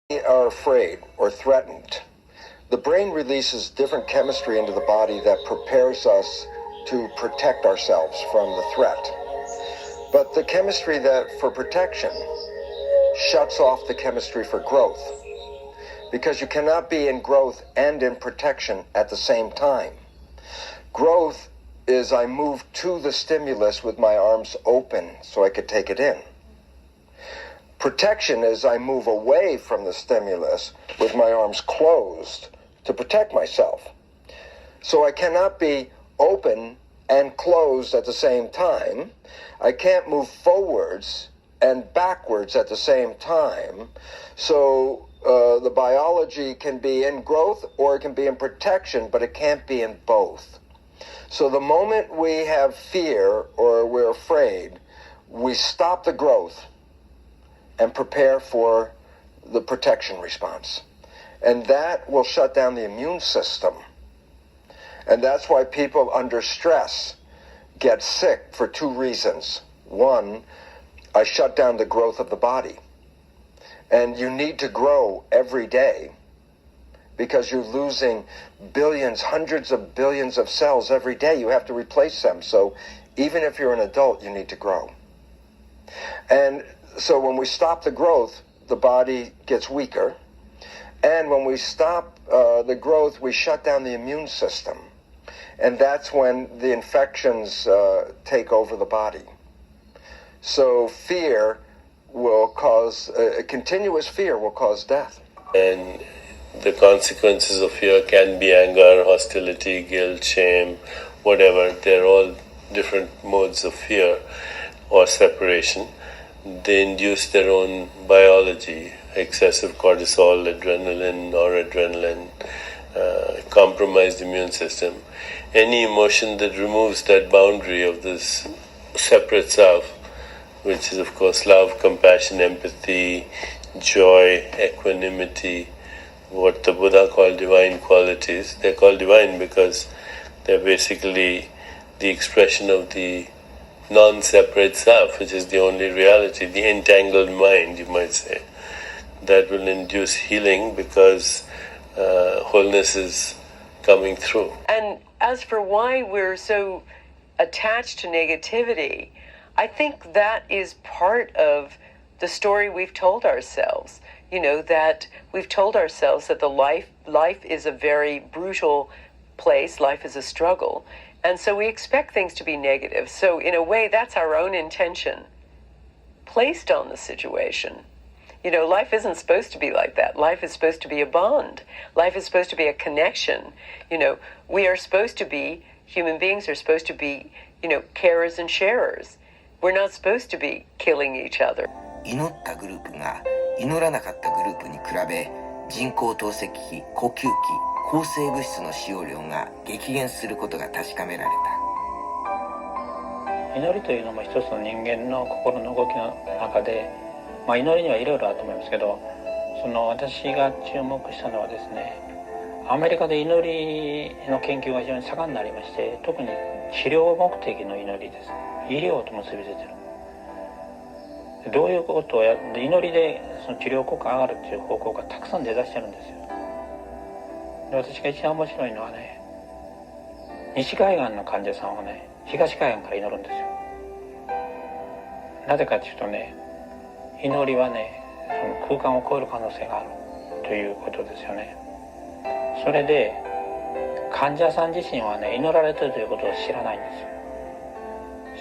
We are afraid or threatened. The brain releases different chemistry into the body that prepares us to protect ourselves from the threat. But the chemistry that for protection shuts off the chemistry for growth, because you cannot be in growth and in protection at the same time. Growth is I move to the stimulus with my arms open so I could take it in. Protection is I move away from the stimulus with my arms closed to protect myself. So I cannot be open and closed at the same time. I can't move forwards and backwards at the same time. So the biology can be in growth or it can be in protection, but it can't be in both. So the moment we have fear or we're afraid, we stop the growth and prepare for the protection response. And that will shut down the immune system. And that's why people under stress get sick for two reasons. One, I shut down the growth of the body. And you need to grow every day because you're losing billions, hundreds of billions of cells every day. You have to replace them. So even if you're an adult, you need to grow. And so when we stop the growth, the body gets weaker. And when we stop the growth, we shut down the immune system. And that's when the infections take over the body. So fear will cause, continuous fear will cause death. And the consequences of fear can be anger, hostility, guilt, shame, whatever. They're all different modes of fear or separation. They induce their own biology, excessive cortisol, adrenaline, noradrenaline, compromised immune system. Any emotion that removes that boundary of this separate self, which is of course love, compassion, empathy, joy, equanimity, what the Buddha called divine qualities. They're called divine because they're basically the expression of the non-separate self, which is the only reality, the entangled mind, you might say. That will induce healing because wholeness is coming through. And as for why we're so attached to negativity, I think that is part of the story we've told ourselves. You know, that we've told ourselves that life is a very brutal place, life is a struggle. And so we expect things to be negative. So in a way, that's our own intention placed on the situation. You know, life isn't supposed to be like that. Life is supposed to be a bond. Life is supposed to be a connection. You know, we are supposed to be, human beings are supposed to be, you know, carers and sharers. We're not supposed to be killing each other. 祈ったグループが祈らなかったグループに比べ、人工透析器、呼吸器、抗生物質の使用量が激減することが確かめられた。祈りというのも一つの人間の心の動きの中で、祈りにはいろいろあると思いますけど、私が注目したのはですね、アメリカで祈りの研究が非常に盛んになりまして、特に治療目的の祈りです。医療と結びついてる。どういうことを祈りでその治療効果が上がるっていう方向がたくさん出だしてるんですよ。で、私が一番面白いのはね、西海岸の患者さんはね、東海岸から祈るんですよ。なぜかというとね、祈りはね、その空間を超える可能性があるということですよね。それで患者さん自身はね、祈られてるということを知らないんで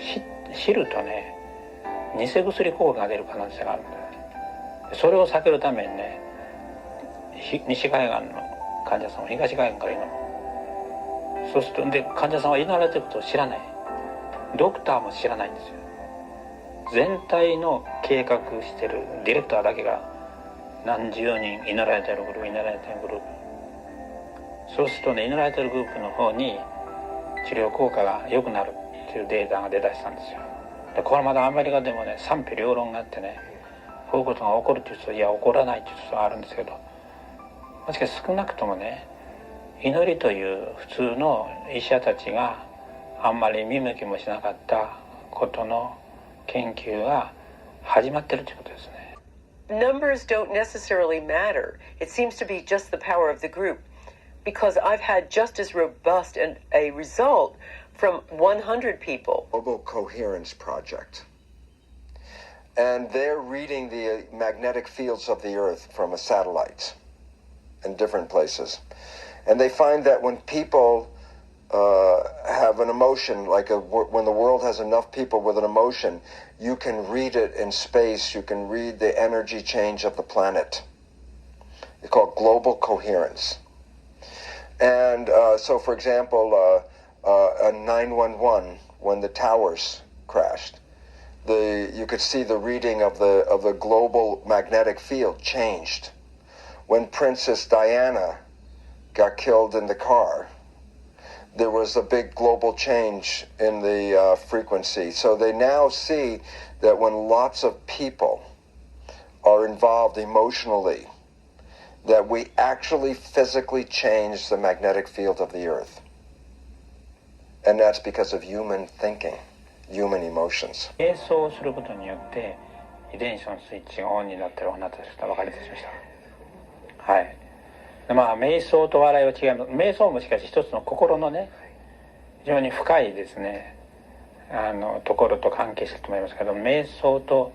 すよ。知るとね、偽薬効果が出る可能性があるんだよ。それを避けるためにね、西海岸の患者さんは東海岸から祈る。そうすると、で、患者さんは祈られてることを知らない。ドクターも知らないんですよ。全体の計画してるディレクターだけが何十人祈られてるグループ、祈られてるグループ。そうするとね、祈られてるグループの方に治療効果が良くなるっていうデータが出だしたんですよ。で、これまだアメリカでもね、賛否両論があってね、こういうことが起こるっていう人、いや起こらないっていう人があるんですけど、しかし少なくともね、祈りという普通の医者たちがあんまり見向きもしなかったことの研究が始まってるということですね。numbers don't necessarily matter. It seems to be just the power of the group, because I've had just as robust a result from 100 people. Global Coherence Project. And they're reading the magnetic fields of the Earth from a satellite in different places. And they find that when people have an emotion, when the world has enough people with an emotion, you can read it in space. You can read the energy change of the planet. It's called global coherence. And so, for example, a 911, when the towers crashed, you could see the reading of the global magnetic field changed. When Princess Diana got killed in the car, there was a big global change in the frequency. So they now see that when lots of people are involved emotionally, that we actually physically change the magnetic field of the Earth. And that's because of human thinking, human emotions. 瞑想をすることによって遺伝子のスイッチがオンになっているお話でした。分かりました。はい。瞑想と笑いは違います。瞑想もしかし一つの心のね、非常に深いですね、ところと関係していると思いますけど、瞑想と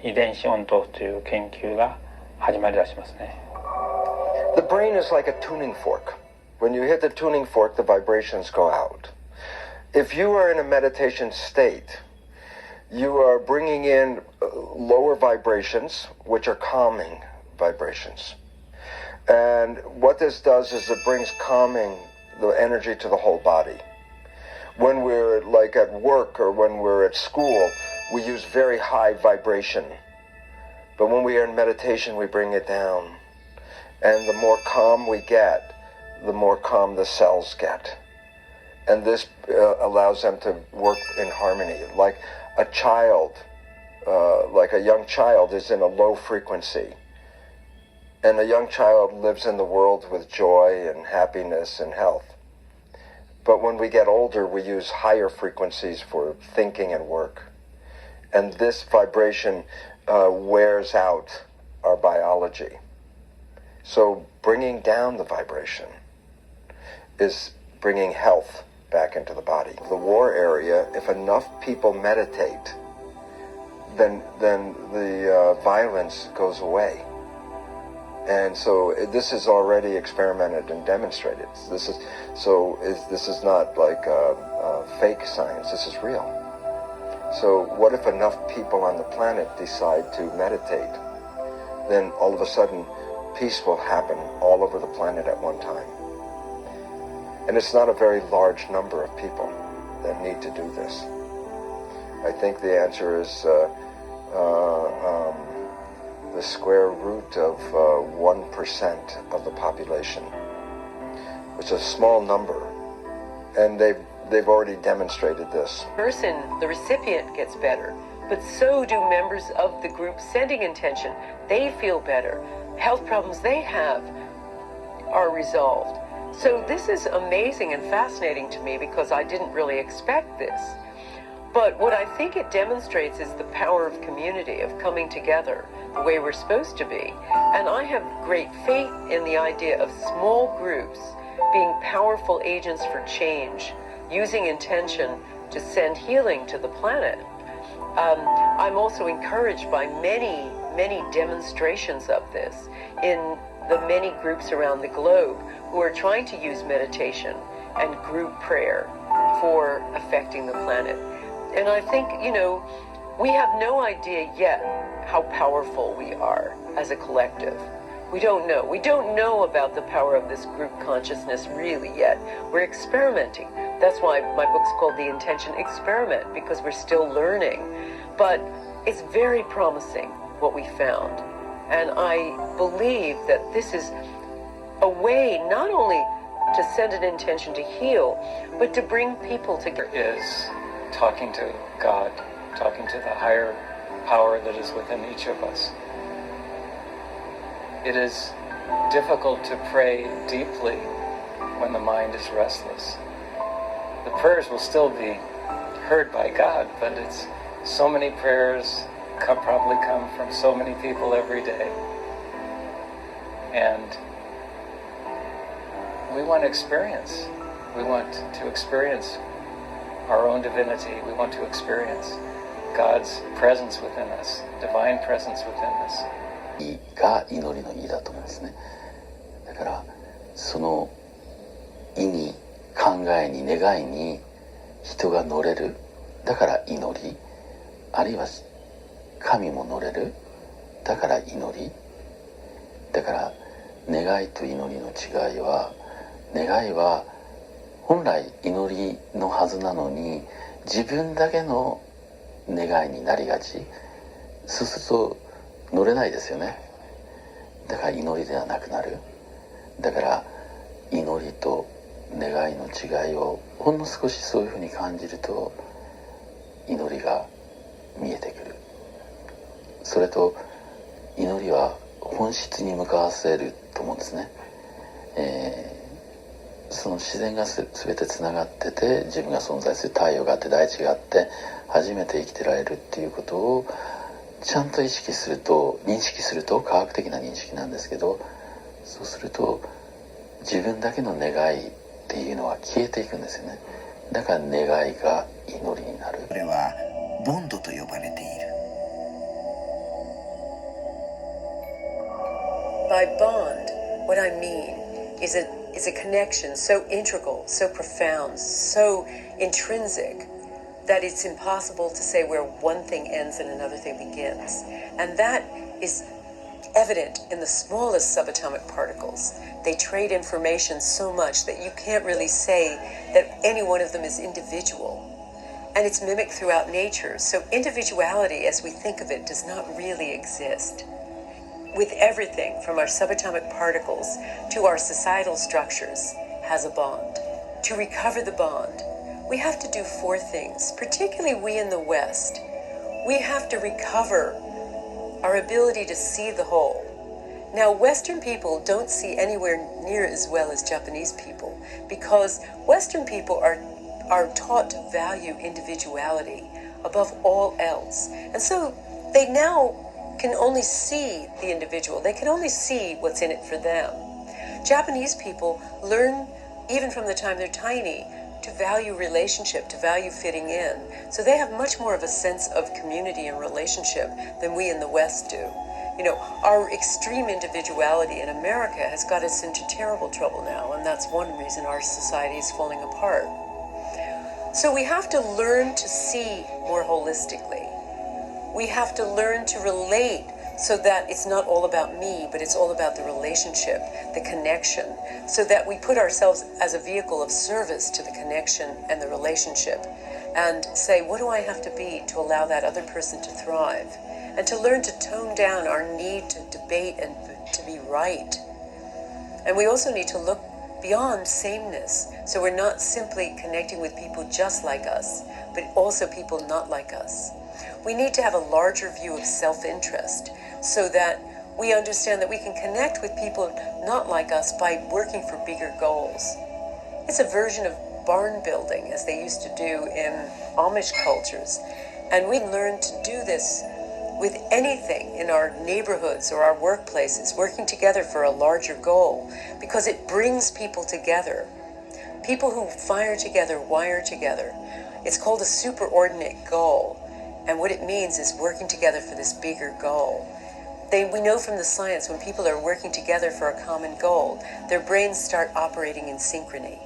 遺伝子オンとオフという研究が始まりだしますね。The brain is like a tuning fork. When you hit the tuning fork, the vibrations go out. If you are in a meditation state, you are bringing in lower vibrations, which are calming vibrations. And what this does is it brings calming, the energy to the whole body. When we're like at work or when we're at school, we use very high vibration. But when we are in meditation, we bring it down. And the more calm we get, the more calm the cells get. And this allows them to work in harmony. Like a child, like a young child is in a low frequency. And a young child lives in the world with joy and happiness and health. But when we get older, we use higher frequencies for thinking and work. And this vibration wears out our biology. So bringing down the vibration is bringing health back into the body. The war area, if enough people meditate, then the violence goes away. And so this is already experimented and demonstrated. This is not like fake science. This is real. So what if enough people on the planet decide to meditate? Then all of a sudden, peace will happen all over the planet at one time. And it's not a very large number of people that need to do this. I think the answer is the square root of 1% of the population, which is a small number, and they've already demonstrated this. The recipient gets better, but so do members of the group sending intention. They feel better. Health problems they have are resolved. So this is amazing and fascinating to me because I didn't really expect this. But what I think it demonstrates is the power of community, of coming together the way we're supposed to be. And I have great faith in the idea of small groups being powerful agents for change, using intention to send healing to the planet. I'm also encouraged by many, many demonstrations of this in the many groups around the globe who are trying to use meditation and group prayer for affecting the planet. And I think, we have no idea yet how powerful we are as a collective. We don't know. We don't know about the power of this group consciousness really yet. We're experimenting. That's why my book's called The Intention Experiment, because we're still learning. But it's very promising what we found. And I believe that this is a way not only to send an intention to heal, but to bring people together. Is talking to God, talking to the higher power that is within each of us. It is difficult to pray deeply when the mind is restless. The prayers will still be heard by God, but it's so many prayers probably come from so many people every day. And we want to experience. We want to experience our own divinity. We want to experience God's presence within us, divine presence within us. 意が祈りの意だと思うんですね。だからその意に考えに願いに人が乗れる、だから祈り、あるいは神も乗れる、だから祈り。だから願いと祈りの違いは、願いは本来祈りのはずなのに自分だけの願いになりがち。そうすると乗れないですよね。だから祈りではなくなる。だから祈りと願いの違いをほんの少しそういうふうに感じると祈りが見えてくる。それと祈りは本質に向かわせると思うんですね。その自然が全てつながってて、自分が存在する太陽があって大地があって初めて生きてられるっていうことをちゃんと意識すると、認識すると、科学的な認識なんですけど、そうすると自分だけの願いっていうのは消えていくんですよね。だから願いが祈りになる。これはボンドと呼ばれている。By bond, what I mean is a connection so integral, so profound, so intrinsic that it's impossible to say where one thing ends and another thing begins. And that is evident in the smallest subatomic particles. They trade information so much that you can't really say that any one of them is individual. And it's mimicked throughout nature. So individuality, as we think of it, does not really exist. With everything from our subatomic particles to our societal structures has a bond. To recover the bond, we have to do four things, particularly we in the West. We have to recover our ability to see the whole. Now, Western people don't see anywhere near as well as Japanese people because Western people are taught to value individuality above all else. And so they now can only see the individual. They can only see what's in it for them. Japanese people learn, even from the time they're tiny, to value relationship, to value fitting in. So they have much more of a sense of community and relationship than we in the West do. You know, our extreme individuality in America has got us into terrible trouble now, and that's one reason our society is falling apart. So we have to learn to see more holistically. We have to learn to relate so that it's not all about me, but it's all about the relationship, the connection, so that we put ourselves as a vehicle of service to the connection and the relationship and say, what do I have to be to allow that other person to thrive? And to learn to tone down our need to debate and to be right. And we also need to look beyond sameness, so we're not simply connecting with people just like us, but also people not like us. We need to have a larger view of self-interest so that we understand that we can connect with people not like us by working for bigger goals. It's a version of barn building, as they used to do in Amish cultures. And we learn to do this with anything in our neighborhoods or our workplaces, working together for a larger goal, because it brings people together. People who fire together, wire together. It's called a superordinate goal. And what it means is working together for this bigger goal. We know from the science when people are working together for a common goal, their brains start operating in synchrony.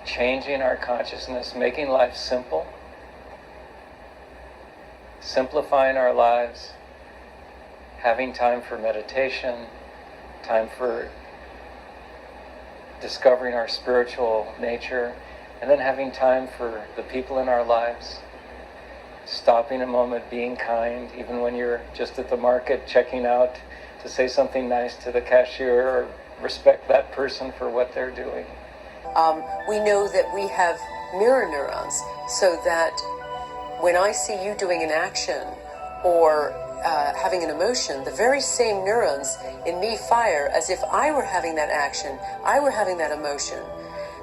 Changing our consciousness, making life simple, simplifying our lives, having time for meditation, time for discovering our spiritual nature, and then having time for the people in our lives. Stopping a moment, being kind, even when you're just at the market checking out, to say something nice to the cashier or respect that person for what they're doing. We know that we have mirror neurons, so that when I see you doing an action or having an emotion, the very same neurons in me fire as if I were having that action, I were having that emotion.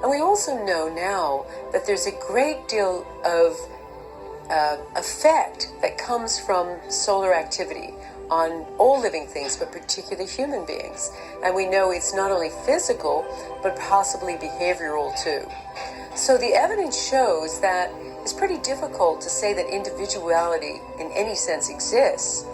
And we also know now that there's a great deal of effect that comes from solar activity on all living things, but particularly human beings. And we know it's not only physical, but possibly behavioral too. So the evidence shows that it's pretty difficult to say that individuality in any sense exists,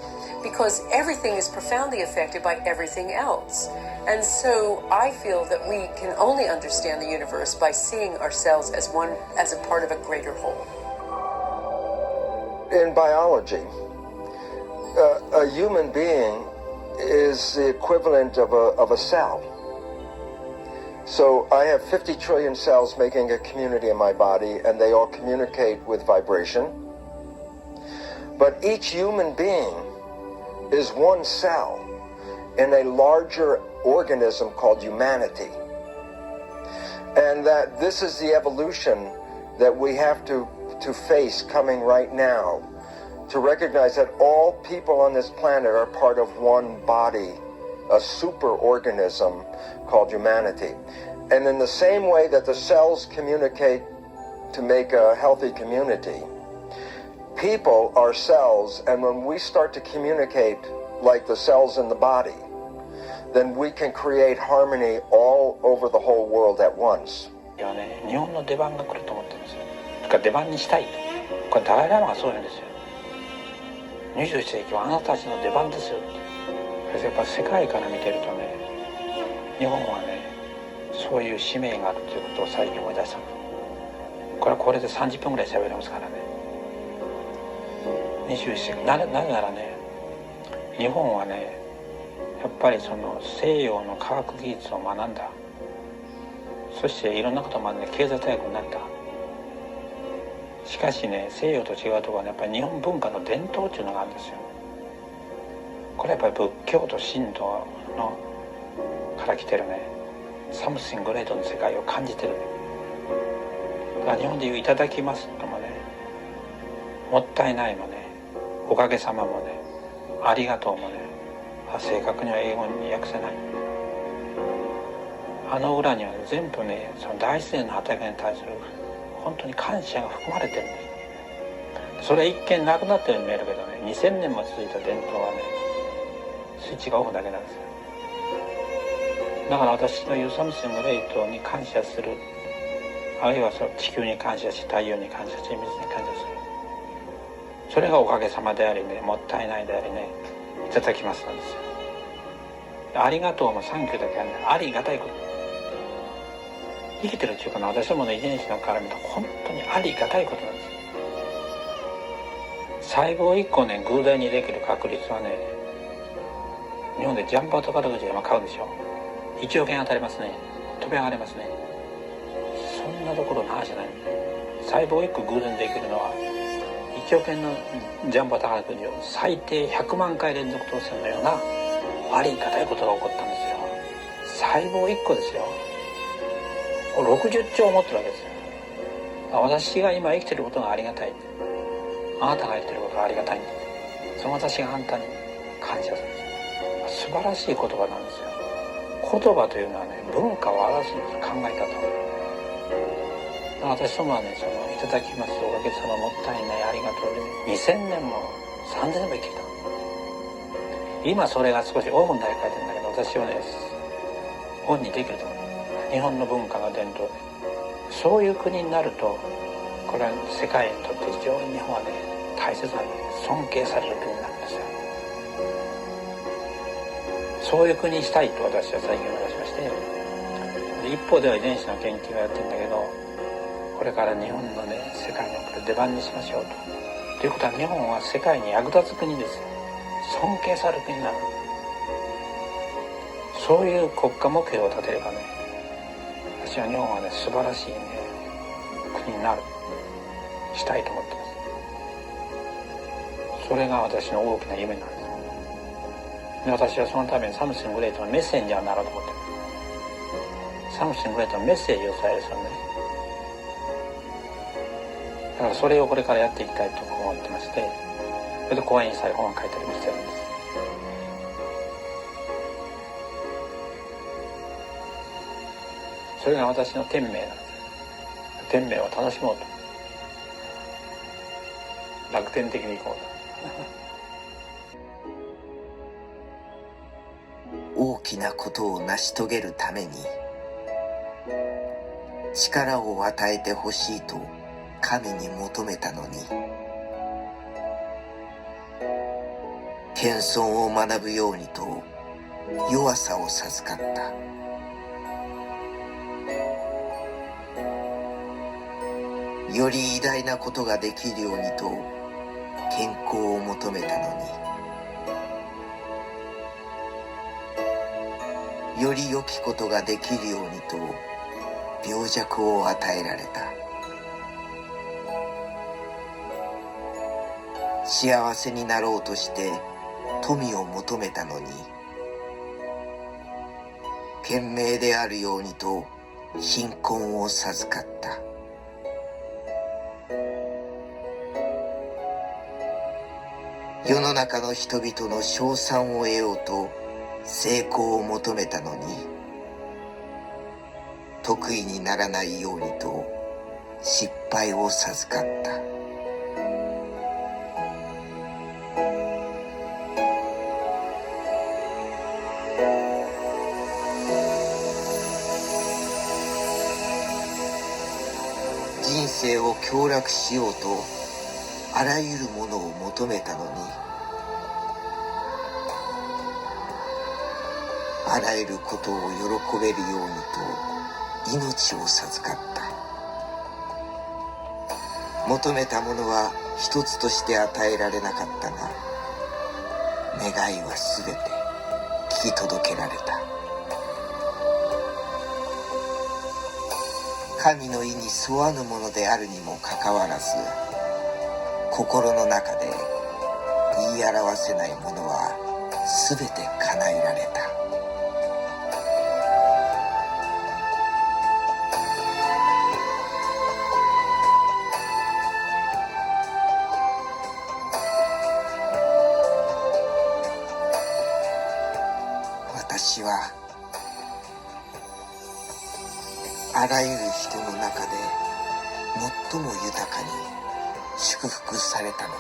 because everything is profoundly affected by everything else. And so I feel that we can only understand the universe by seeing ourselves as a part of a greater whole. In biology, a human being is the equivalent of a cell. So I have 50 trillion cells making a community in my body, and they all communicate with vibration. But each human being is one cell in a larger organism called humanity. And that this is the evolution that we have to face coming right now, to recognize that all people on this planet are part of one body, a superorganism called humanity. And in the same way that the cells communicate to make a healthy community, people are cells, and when we start to communicate like the cells in the body, then we can create harmony all over the whole world at once. いやね、日本の出番が来ると思ってるんですよ。だから出番にしたいと。これダライラマがそう言うんですよ。21世紀はあなたたちの出番ですよって。やっぱ世界から見てるとね、日本はね、そういう使命があるということを最近思い出したの。これで30分ぐらい喋れますからね。21世紀なぜならね、日本はね、やっぱりその西洋の科学技術を学んだ。そしていろんなことを学んで経済大国になった。しかしね、西洋と違うところは、ね、やっぱり日本文化の伝統っていうのがあるんですよ。これはやっぱり仏教と神道のから来てるね、サムシングレートの世界を感じてる。だから日本でいういただきますともね、もったいないもね、おかげさまもね、ありがとうもね、正確には英語に訳せない。あの裏には、ね、全部ね、その大自然の働きに対する本当に感謝が含まれてるんです。それは一見なくなってるように見えるけどね、2000年も続いた伝統はね、スイッチがオフだけなんですよ。だから私の言うサムシングレイトに感謝する、あるいはその地球に感謝し、太陽に感謝し、水に感謝する。それがおかげさまでありね、もったいないでありね、いただきますなんですよ。ありがとうもサンキューだけはね、ありがたいこと。生きてるっていうかな、私どもの遺伝子のから見ると本当にありがたいことなんです。細胞1個ね、偶然にできる確率はね、日本でジャンボ宝くじで買うでしょ。1億円当たりますね。飛び上がりますね。そんなところの話じゃない。細胞1個偶然できるのは1億円のジャンボ宝くじを最低100万回連続当選のようなありがたいことが起こったんですよ。細胞1個ですよ。60兆持ってるわけですよ。私が今生きてることがありがたい。あなたが生きてることがありがたい。その私があんたに感謝するんです。素晴らしい言葉なんですよ。言葉というのはね、文化を表すんです。考え方を。私どもはね、そのいただきますおかげさま、もったいない、ありがとうで、2000年も3000年も生きてきた。今それが少しオフになり替えてるんだけど、私はね、オンにできると思う。日本の文化の伝統で、そういう国になると、これは世界にとって非常に日本はね、大切な尊敬される国なんですよ。そういう国にしたいと私は最近思い出しまして、で一方では遺伝子の研究をやってるんだけど、これから日本のね、世界に送る出番にしましょうと。ということは、日本は世界に役立つ国ですよ。尊敬される国になる。そういう国家目標を立てればね、私は日本はね、素晴らしいね、国になる、したいと思ってます。それが私の大きな夢なんです。で、私はそのためにサムシングレートのメッセンジャーになろうと思ってます。サムシングレートのメッセージを伝える人ね。だからそれをこれからやっていきたいと思ってまして、それで講演したり本を書いたりもしてるんです。それが私の天命なんです。天命を楽しもうと。楽天的にいこうと。大きなことを成し遂げるために力を与えてほしいと神に求めたのに、謙遜を学ぶようにと弱さを授かった。より偉大なことができるようにと健康を求めたのに、より良きことができるようにと病弱を与えられた。幸せになろうとして富を求めたのに、賢明であるようにと貧困を授かった。世の中の人々の称賛を得ようと成功を求めたのに、得意にならないようにと失敗を授かった。人生を享楽しようとあらゆるものを求めたのに、あらゆることを喜べるようにと命を授かった。求めたものは一つとして与えられなかったが、願いはすべて聞き届けられた。神の意に沿わぬものであるにもかかわらず、心の中で言い表せないものはすべて叶えられた。私はあらゆる人の中で最も豊かに祝福されたのだ。